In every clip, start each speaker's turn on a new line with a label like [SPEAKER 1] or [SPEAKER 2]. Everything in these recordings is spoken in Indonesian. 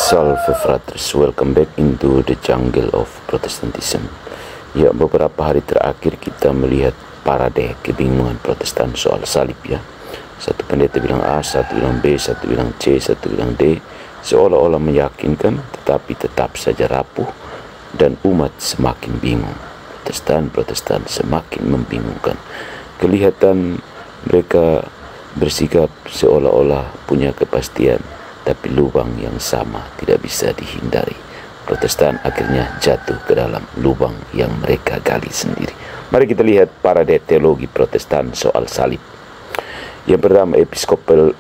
[SPEAKER 1] Salve fratres, welcome back into the jungle of Protestantism. Ya, beberapa hari terakhir kita melihat parade kebingungan Protestan soal salib ya. Satu pendeta bilang A, satu bilang B, satu bilang C, satu bilang D, seolah-olah meyakinkan tetapi tetap saja rapuh dan umat semakin bingung. Protestan semakin membingungkan. Kelihatan mereka bersikap seolah-olah punya kepastian, tapi lubang yang sama tidak bisa dihindari. Protestan akhirnya jatuh ke dalam lubang yang mereka gali sendiri. Mari kita lihat parade teologi Protestan soal salib. Yang pertama,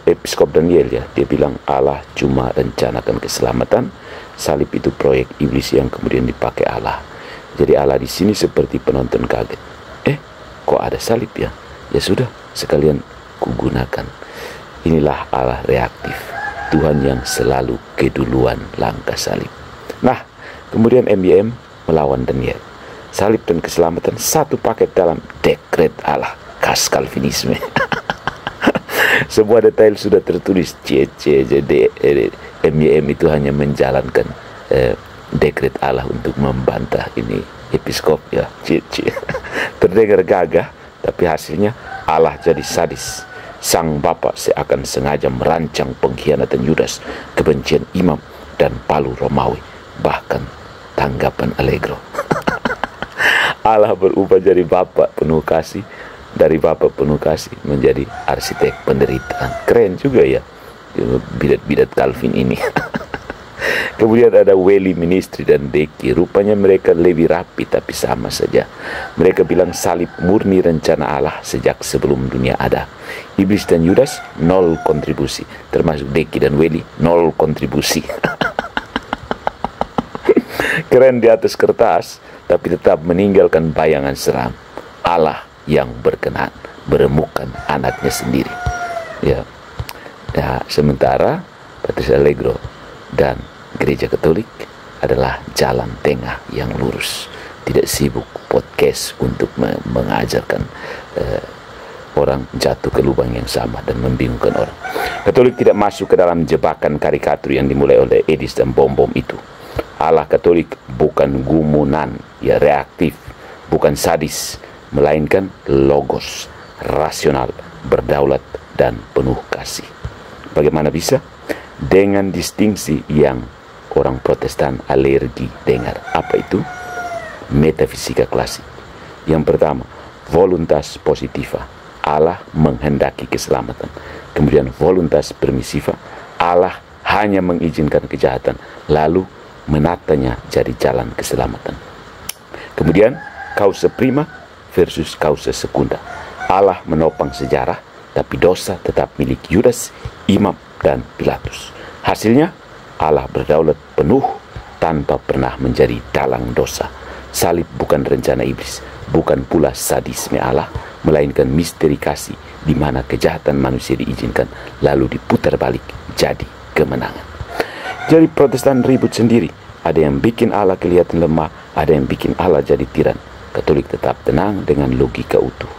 [SPEAKER 1] Episkop Daniel ya, dia bilang Allah cuma rencanakan keselamatan, salib itu proyek iblis yang kemudian dipakai Allah. Jadi Allah di sini seperti penonton kaget. Kok ada salib ya? Ya sudah, sekalian kugunakan. Inilah Allah reaktif, Tuhan yang selalu keduluan langkah salib. Nah, kemudian MYM melawan Daniel. Salib dan keselamatan satu paket dalam dekret Allah, khas Calvinisme. Sebuah detail sudah tertulis. Jadi MYM itu hanya menjalankan dekret Allah untuk membantah ini episkop ya. Terdengar gagah, tapi hasilnya Allah jadi sadis. Sang Bapa seakan sengaja merancang pengkhianatan Yudas, kebencian imam, dan palu Romawi, bahkan tanggapan Allegro. Allah berubah jadi Bapa penuh kasih, dari Bapa penuh kasih menjadi arsitek penderitaan. Keren juga ya bidat-bidat Calvin ini. Kemudian ada Weli Ministry dan Deki. Rupanya mereka lebih rapi tapi sama saja. Mereka bilang salib murni rencana Allah sejak sebelum dunia ada. Iblis dan Yudas 0 kontribusi, termasuk Deki dan Weli 0 kontribusi. Keren di atas kertas, tapi tetap meninggalkan bayangan seram. Allah yang berkenan meremukan anaknya sendiri. Ya, sementara Patrice Allegro dan Gereja Katolik adalah jalan tengah yang lurus. Tidak sibuk podcast untuk mengajarkan orang jatuh ke lubang yang sama dan membingungkan orang. Katolik tidak masuk ke dalam jebakan karikatur yang dimulai oleh Edis dan bom-bom itu. Allah Katolik bukan gumunan, ya reaktif, bukan sadis, melainkan logos, rasional, berdaulat, dan penuh kasih. Bagaimana bisa? Dengan distingsi yang orang Protestan alergi dengar. Apa itu? Metafisika klasik. Yang pertama, voluntas positiva, Allah menghendaki keselamatan. Kemudian voluntas permisiva, Allah hanya mengizinkan kejahatan, lalu menatanya jadi jalan keselamatan. Kemudian causa prima versus causa secunda. Allah menopang sejarah, tapi dosa tetap milik Yudas, imam, dan Pilatus. Hasilnya, Allah berdaulat penuh tanpa pernah menjadi dalang dosa. Salib bukan rencana iblis, bukan pula sadisme Allah, melainkan misteri kasih di mana kejahatan manusia diizinkan lalu diputar balik jadi kemenangan. Jadi Protestan ribut sendiri. Ada yang bikin Allah kelihatan lemah, ada yang bikin Allah jadi tiran. Katolik tetap tenang dengan logika utuh.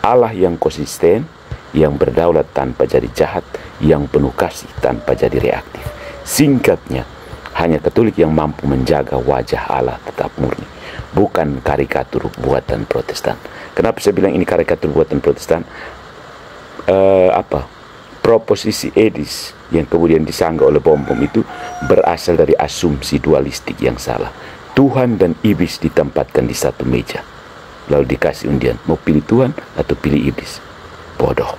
[SPEAKER 1] Allah yang konsisten, yang berdaulat tanpa jadi jahat, yang penuh kasih tanpa jadi reaktif. Singkatnya, hanya Katolik yang mampu menjaga wajah Allah tetap murni, bukan karikatur buatan Protestan. Kenapa saya bilang ini karikatur buatan Protestan? Proposisi Edis yang kemudian disanggah oleh bom-bom itu berasal dari asumsi dualistik yang salah. Tuhan dan iblis ditempatkan di satu meja, lalu dikasih undian, mau pilih Tuhan atau pilih iblis. Bodoh.